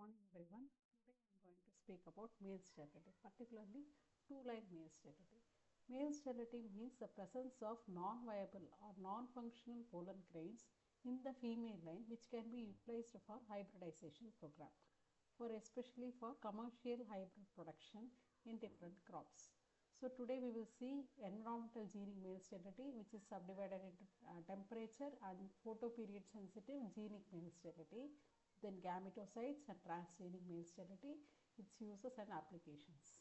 morning everyone. Today I am going to speak about male sterility, particularly two-line male sterility. Male sterility means the presence of non-viable or non-functional pollen grains in the female line which can be utilized for hybridization program, for especially for commercial hybrid production in different crops. So today we will see environmental genic male sterility, which is subdivided into temperature and photoperiod sensitive genic male sterility, then gametophytes and transgenic male sterility, its uses and applications.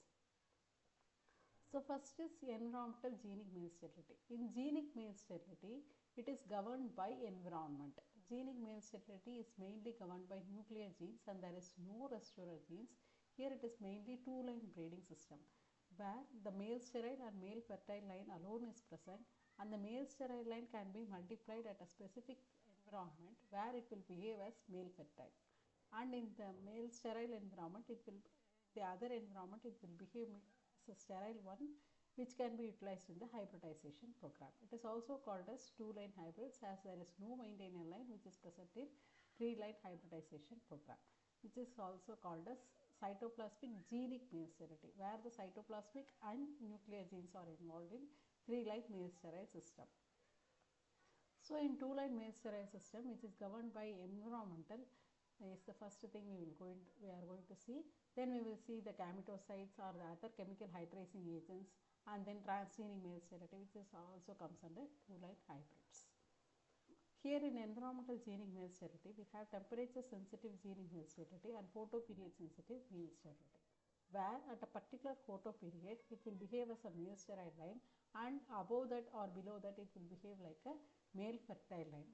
So first is environmental genic male sterility. In genic male sterility, it is governed by environment. Genic male sterility is mainly governed by nuclear genes and there is no restorer genes. Here it is mainly two-line breeding system, where the male sterile and male fertile line alone is present, and the male sterile line can be multiplied at a specific environment where it will behave as male fertile, and in the male sterile environment the other environment it will behave as a sterile one, which can be utilized in the hybridization program. It is also called as two-line hybrids, as there is no maintenance line which is present in three-line hybridization program, which is also called as cytoplasmic genic male sterility, where the cytoplasmic and nuclear genes are involved in three-line male sterile system. So in two-line male sterile system, which is governed by environmental, is the first thing we are going to see. Then we will see the gametophytes or the other chemical hydrazing agents, and then transgenic male sterility, which is also comes under two-line hybrids. Here in environmental genic male sterility, we have temperature sensitive genic male sterility and photoperiod sensitive male sterility, where at a particular photoperiod it will behave as a male sterile line, and above that or below that it will behave like a male fertile line.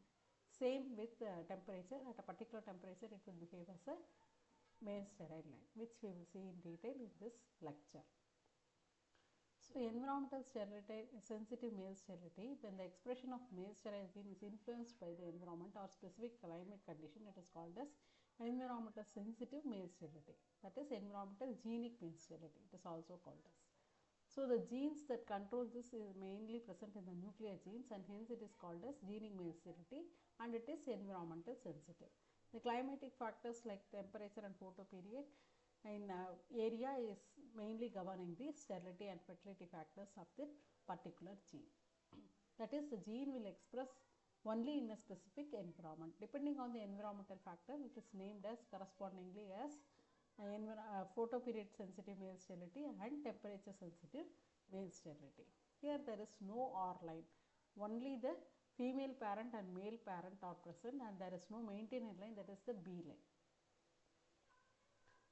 Same with temperature, at a particular temperature it will behave as a male sterile line, which we will see in detail in this lecture. So environmental sterility, sensitive male sterility, when the expression of male sterile gene is influenced by the environment or specific climate condition, it is called as environmental sensitive male sterility. That is environmental genic male sterility, it is also called as. So the genes that control this is mainly present in the nuclear genes, and hence it is called as genic male sterility, and it is environmental sensitive. The climatic factors like temperature and photoperiod in area is mainly governing the sterility and fertility factors of the particular gene. That is, the gene will express only in a specific environment. Depending on the environmental factor, it is named as correspondingly as photoperiod sensitive male sterility and temperature sensitive male sterility. Here there is no OR line, only the female parent and male parent are present, and there is no maintenance line, that is the B line.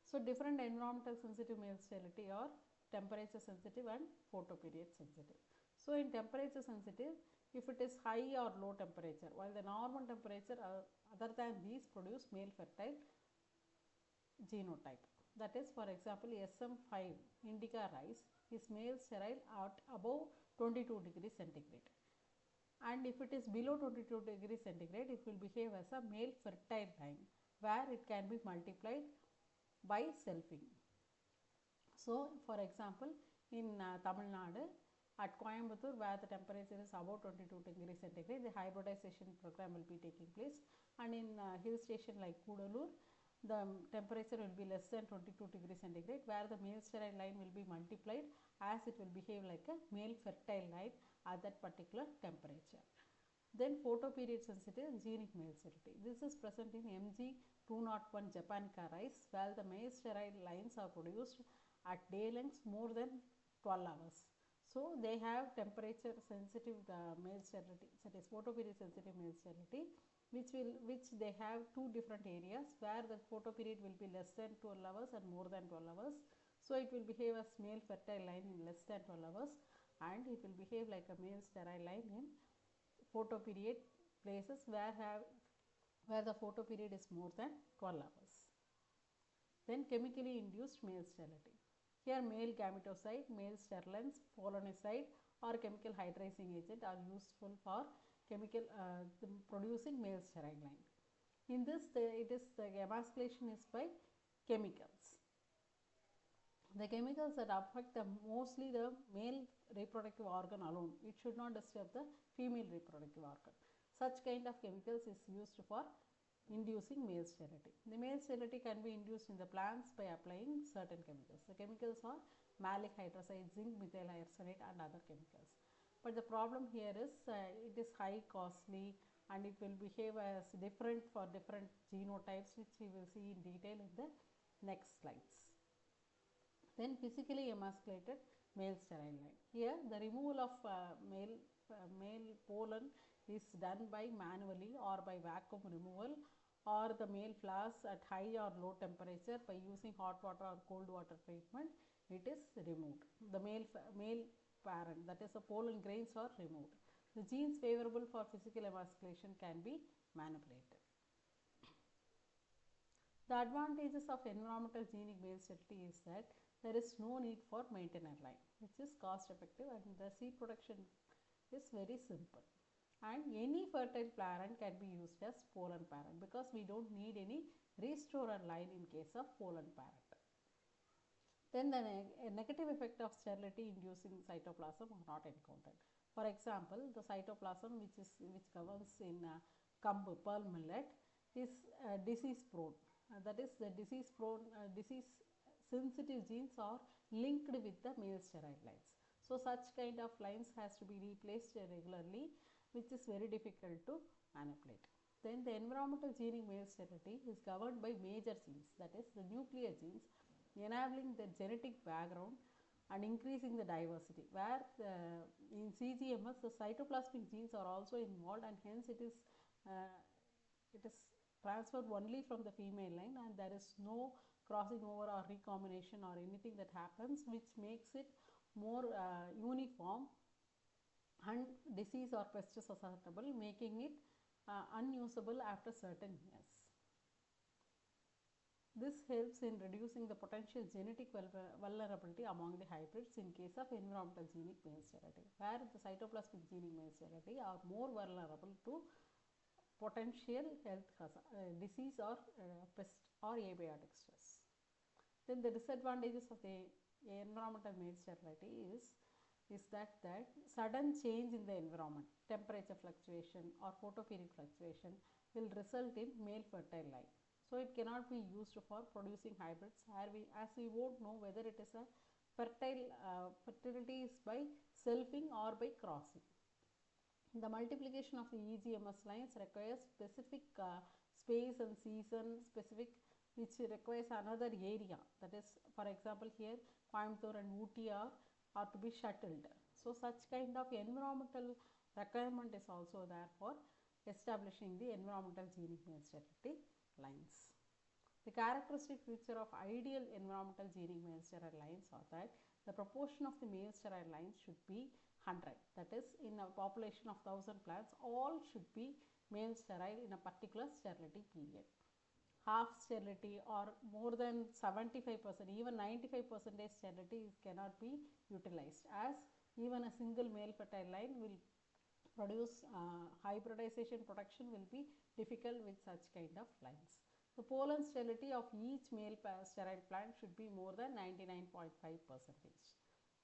So different environmental sensitive male sterility are temperature sensitive and photoperiod sensitive. So in temperature sensitive, if it is high or low temperature, while the normal temperature other than these produce male fertile genotype. That is, for example, SM5 indica rice is male sterile at above 22 degrees centigrade, and if it is below 22 degrees centigrade, it will behave as a male fertile line where it can be multiplied by selfing. So for example, in Tamil Nadu at Coimbatore, where the temperature is above 22 degrees centigrade, the hybridization program will be taking place, and in hill station like Kudalur, the temperature will be less than 22 degrees centigrade, where the male sterile line will be multiplied as it will behave like a male fertile line at that particular temperature. Then photoperiod sensitive genic male sterility. This is present in MG201 japonica rice, where the male sterile lines are produced at day lengths more than 12 hours. So they have temperature sensitive male sterility, that is photoperiod sensitive male sterility, which they have two different areas where the photoperiod will be less than 12 hours and more than 12 hours. So it will behave as male fertile line in less than 12 hours, and it will behave like a male sterile line in photoperiod places where the photoperiod is more than 12 hours. Then chemically induced male sterility. Here male gametophyte, male sterlins, polonicide or chemical hydrazing agent are useful for chemical producing male sterile line. In this, the emasculation is by chemicals. The chemicals that affect mostly the male reproductive organ alone. It should not disturb the female reproductive organ. Such kind of chemicals is used for inducing male sterility. The male sterility can be induced in the plants by applying certain chemicals. The chemicals are malic hydrazide, zinc methyl hyoscyanate and other chemicals. But the problem here is it is high costly and it will behave as different for different genotypes, which we will see in detail in the next slides. Then physically emasculated male sterile line. Here the removal of male pollen is done by manually or by vacuum removal, or the male flowers at high or low temperature by using hot water or cold water treatment, it is removed. The male parent, that is the pollen grains, are removed. The genes favorable for physical emasculation can be manipulated. The advantages of environmental genic male sterility is that there is no need for maintainer line, which is cost effective, and the seed production is very simple. And any fertile parent can be used as pollen parent because we don't need any restorer line in case of pollen parent. Then the negative effect of sterility inducing cytoplasm are not encountered. For example, the cytoplasm which governs in pearl millet is disease prone. That is, the disease sensitive genes are linked with the male sterile lines. So such kind of lines has to be replaced regularly, which is very difficult to manipulate. Then the environmental genic male sterility is governed by major genes, that is the nuclear genes, enabling the genetic background and increasing the diversity, where in CGMS the cytoplasmic genes are also involved, and hence it is transferred only from the female line, and there is no crossing over or recombination or anything that happens, which makes it more uniform and disease or pest susceptible, making it unusable after certain years. This helps in reducing the potential genetic vulnerability among the hybrids in case of environmental genic male sterility, where the cytoplasmic genic male sterility are more vulnerable to potential health disease or pest or abiotic stress. Then the disadvantages of the environmental male sterility is that sudden change in the environment, temperature fluctuation or photoperiod fluctuation will result in male fertile line. So it cannot be used for producing hybrids, as we won't know whether it is a fertility is by selfing or by crossing. The multiplication of the EGMS lines requires specific space and season specific, which requires another area. That is, for example, here Coimbatore and Ooty are to be shuttled. So such kind of environmental requirement is also there for establishing the environmental genic male sterility lines. The characteristic feature of ideal environmental genic male sterile lines are that the proportion of the male sterile lines should be 100. That is, in a population of 1000 plants, all should be male sterile in a particular sterility period. Half sterility or more than 75%, even 95% sterility cannot be utilized, as even a single male fertile line will produce hybridization production will be difficult with such kind of lines. The pollen sterility of each male sterile plant should be more than 99.5%.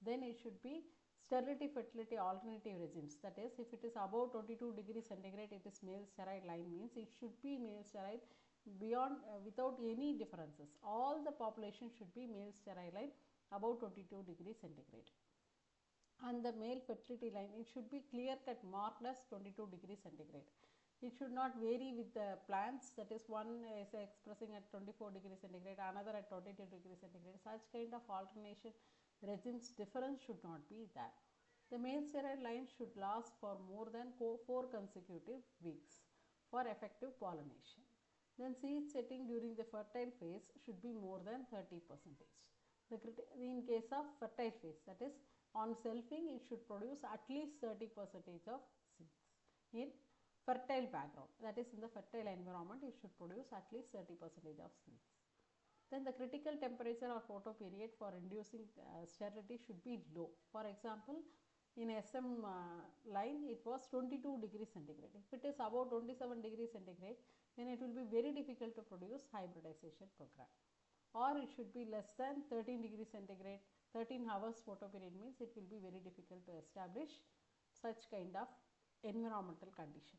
Then it should be sterility fertility alternative regimes. That is, if it is above 22 degrees centigrade, it is male sterile line, means it should be male sterile beyond without any differences. All the population should be male sterile line above 22 degrees centigrade. And the male fertility line, it should be clear cut marked as 22 degrees centigrade. It should not vary with the plants, that is, one is expressing at 24 degrees centigrade, another at 22 degrees centigrade. Such kind of alternation regimes difference should not be there. The male sterile line should last for more than 4 consecutive weeks for effective pollination. Then seed setting during the fertile phase should be more than 30%. In case of fertile phase, that is, on selfing, it should produce at least 30% of seeds. In fertile background, that is, in the fertile environment, it should produce at least 30% of seeds. Then the critical temperature or photoperiod for inducing sterility should be low. For example, in SM line, it was 22 degrees centigrade. If it is above 27 degrees centigrade, then it will be very difficult to produce hybridization program. Or it should be less than 13 degrees centigrade. 13 hours photoperiod means it will be very difficult to establish such kind of environmental condition.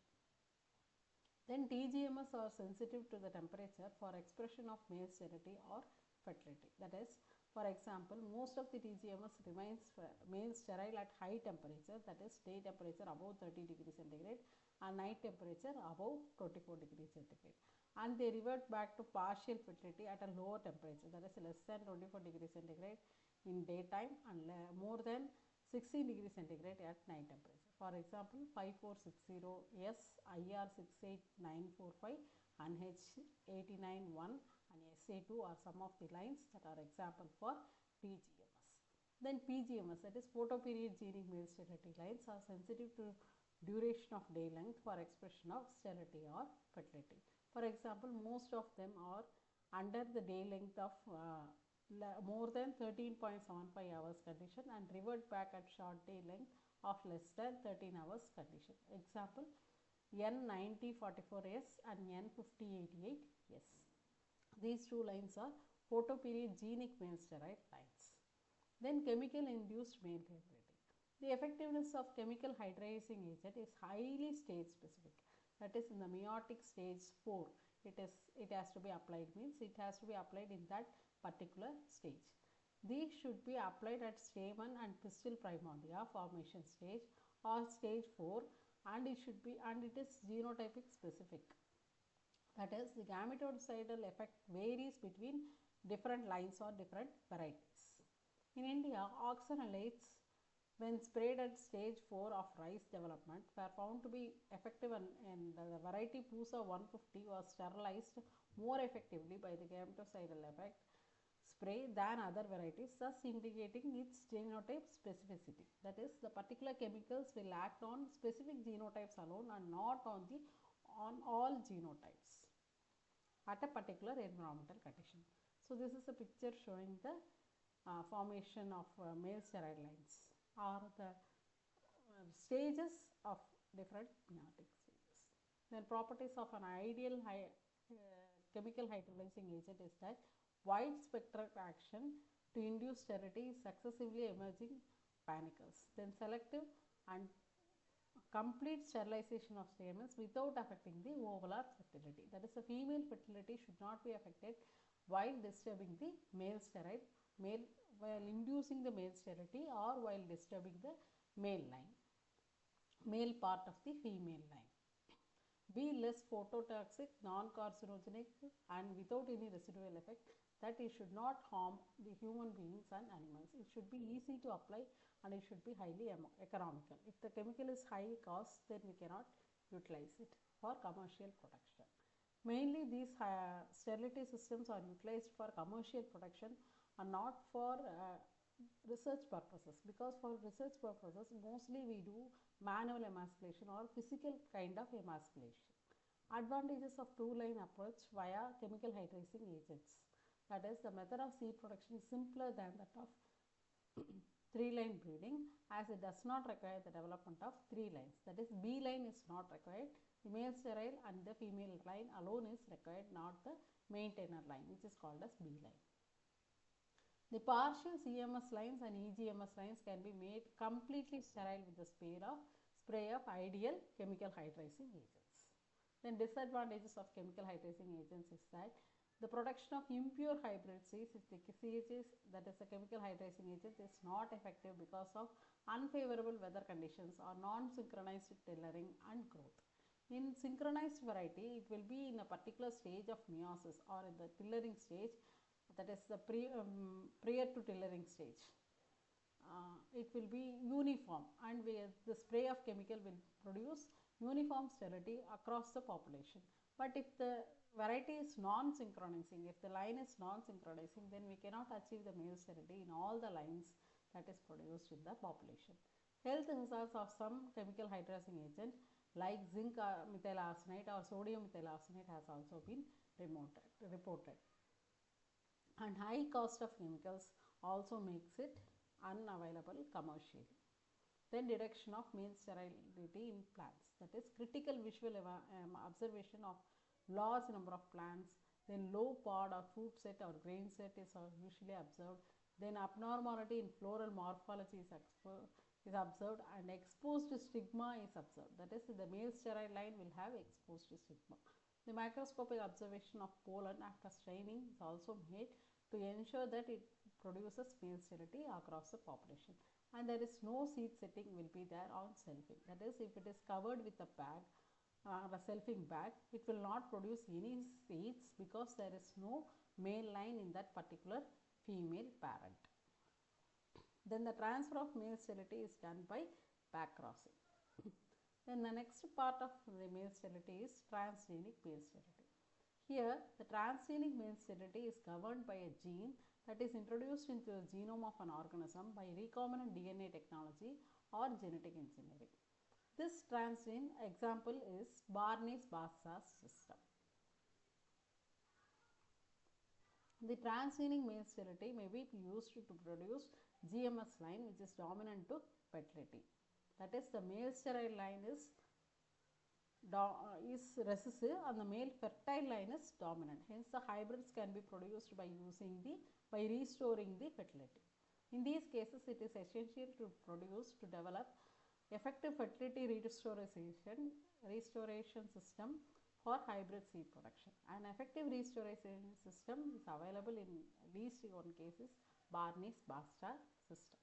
Then TGMS are sensitive to the temperature for expression of male sterility or fertility. That is, for example, most of the TGMS remains male sterile at high temperature, that is day temperature above 30 degrees centigrade and night temperature above 24 degrees centigrade, and they revert back to partial fertility at a lower temperature, that is less than 24 degrees centigrade in daytime and more than 16 degrees centigrade at night temperature. For example, 5460S, IR68945 and H891 and SA2 are some of the lines that are example for TGMS. Then PGMS, that is photoperiod genic male sterility lines, are sensitive to duration of day length for expression of sterility or fertility. For example, most of them are under the day length of more than 13.75 hours condition and revert back at short day length of less than 13 hours condition. Example, N9044S and N5088S. These two lines are photoperiod genic male sterile lines. Then chemical induced male fertility. The effectiveness of chemical hydrazing agent is highly stage specific. That is, in the meiotic stage 4, it has to be applied, means it has to be applied in that particular stage. These should be applied at stamen and pistil primordia formation stage or stage 4, and it is genotypic specific. That is, the gametocidal effect varies between different lines or different varieties. In India, oxanolates, when sprayed at stage 4 of rice development, were found to be effective, and the variety Pusa 150 was sterilized more effectively by the gametocidal effect spray than other varieties, thus indicating its genotype specificity. That is, the particular chemicals will act on specific genotypes alone and not on all genotypes at a particular environmental condition. So this is a picture showing the formation of male sterile lines, or the stages of different meiotic stages. Then properties of an ideal chemical hydrolyzing agent is that wide spectral action to induce sterility is successively emerging panicles. Then selective and complete sterilization of stamens without affecting the ovular fertility. That is, the female fertility should not be affected while disturbing the male sterile, while inducing the male sterility or while disturbing the male part of the female line. Be less phototoxic, non-carcinogenic and without any residual effect, that it should not harm the human beings and animals. It should be easy to apply and it should be highly economical. If the chemical is high cost, then we cannot utilize it for commercial production. Mainly these sterility systems are utilized for commercial production and not for research purposes, because for research purposes mostly we do manual emasculation or physical kind of emasculation. Advantages of two-line approach via chemical hydrazing agents. That is, the method of seed production is simpler than that of three-line breeding, as it does not require the development of three lines. That is, B line is not required. The male sterile and the female line alone is required, not the maintainer line, which is called as B line. The partial CMS lines and EGMS lines can be made completely sterile with the spray of ideal chemical hydrazing agents. Then disadvantages of chemical hydrazing agents is that the production of impure hybrid seeds, if the CHAs, that is the chemical hydrazing agent, is not effective because of unfavorable weather conditions or non-synchronized tillering and growth. In synchronized variety, it will be in a particular stage of meiosis or in the tillering stage, that is the prior to tillering stage. It will be uniform, and the spray of chemical will produce uniform sterility across the population. But if the variety is non-synchronizing, if the line is non-synchronizing, then we cannot achieve the male sterility in all the lines that is produced in the population. Health hazards of some chemical hydrazing agent like zinc methyl arsenide or sodium methyl arsenide has also been reported. And high cost of chemicals also makes it unavailable commercially. Then detection of male sterility in plants, that is critical visual observation of large number of plants. Then low pod or fruit set or grain set is usually observed. Then abnormality in floral morphology is is observed and exposed stigma is observed. That is, the male sterile line will have exposed stigma. The microscopic observation of pollen after staining is also made to ensure that it produces male sterility across the population, and there is no seed setting will be there on selfing. That is, if it is covered with a bag or a selfing bag, it will not produce any seeds because there is no male line in that particular female parent. Then the transfer of male sterility is done by back crossing. Then the next part of the male sterility is transgenic male sterility. Here, the transgenic male sterility is governed by a gene that is introduced into the genome of an organism by recombinant DNA technology or genetic engineering. This transgene example is Barnes-Bastard system. The transgenic male sterility may be used to produce GMS line, which is dominant to fertility. That is, the male sterile line is recessive and the male fertile line is dominant. Hence, the hybrids can be produced by restoring the fertility. In these cases, it is essential to develop effective fertility restoration system for hybrid seed production. An effective restoration system is available in at least one case is Barnes-Bastard system.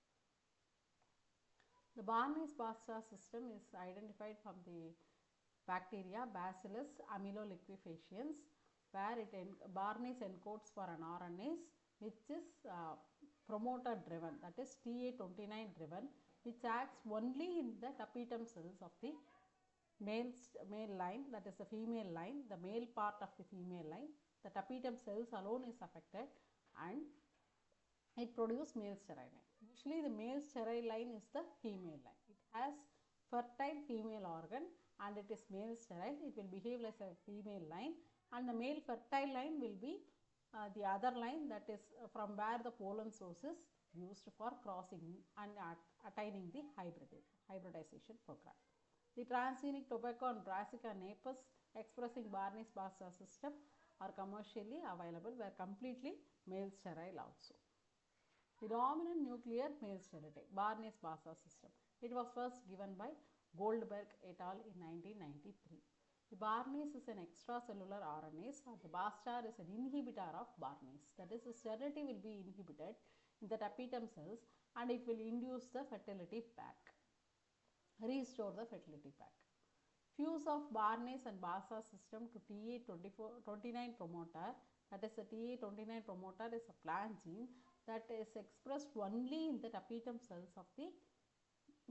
The Barnes-Bastard system is identified from the bacteria Bacillus amyloliquefaciens, where Barnes encodes for an RNase which is promoter driven, that is TA29 driven, which acts only in the tapetum cells of the male line, that is the female line, the male part of the female line. The tapetum cells alone is affected and it produces male sterile line. Usually the male sterile line is the female line. It has fertile female organ and it is male sterile. It will behave as a female line, and the male fertile line will be the other line, that is from where the pollen source is used for crossing and attaining the hybridization program. The transgenic tobacco and Brassica napus expressing Barnes-Bastard system are commercially available, were completely male sterile also. The dominant nuclear male sterility, Barnes-Bastard system. It was first given by Goldberg et al. In 1993. The Barnes is an extracellular RNase and the Bastard is an inhibitor of Barnes. That is, the sterility will be inhibited in the tapetum cells and it will induce the fertility pack, restore the fertility pack. Fuse of Barnes and Bastard system to TA29 promoter, that is the TA29 promoter is a plant gene that is expressed only in the tapetum cells of the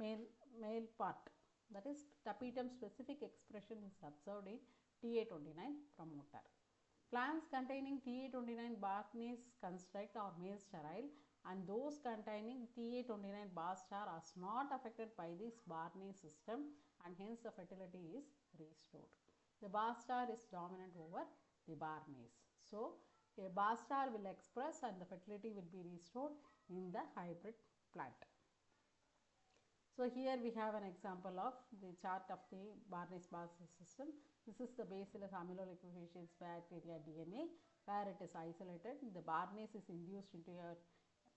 male part. That is, tapetum specific expression is observed in TA29 promoter. Plants containing TA29 Barnes construct are male sterile, and those containing TA29 Bastard are not affected by this Barnes system, and hence the fertility is restored. The Bastard is dominant over the Barnes. So, a Bastard will express and the fertility will be restored in the hybrid plant. So, here we have an example of the chart of the Barnes-Bastard system. This is the Bacillus amyloliquefaciens bacteria DNA, where it is isolated. The Barnes is induced into a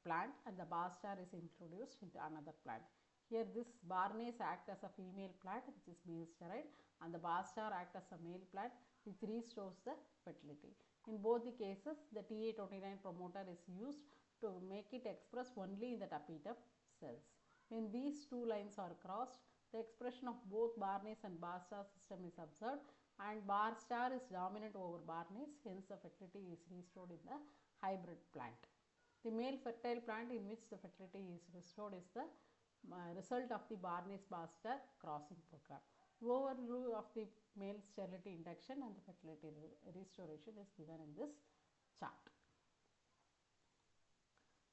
plant and the Bastard is introduced into another plant. Here this Barnes act as a female plant which is male sterile, and the Bastard act as a male plant which restores the fertility. In both the cases, the TA29 promoter is used to make it express only in the tapetum cells. When these two lines are crossed, the expression of both Barnes and Bastard system is observed, and Bastard is dominant over Barnes, hence the fertility is restored in the hybrid plant. The male fertile plant in which the fertility is restored is the result of the Barnes-Bastard crossing program. Overview of the male sterility induction and the fertility restoration is given in this chart.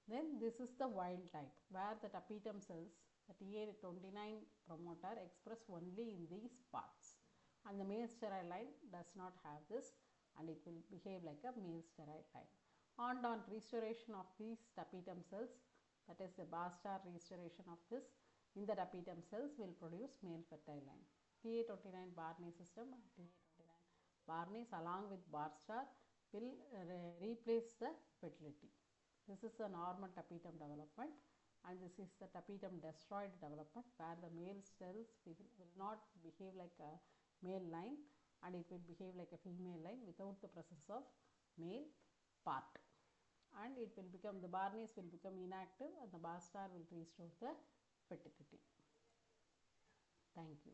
Then this is the wild type, where the tapetum cells, the TA29 promoter express only in these parts, and the male sterile line does not have this, and it will behave like a male sterile line. On restoration of these tapetum cells, that is the Bastard restoration of this in the tapetum cells will produce male fertile line. TA29 Barnes system and TA29 Barnes along with Bastard will replace the fertility. This is the normal tapetum development. and this is the tapetum destroyed development, where the male cells will not behave like a male line and it will behave like a female line without the presence of male part, and it will become, the Barnes will become inactive and the bar star will restore the fertility. Thank you.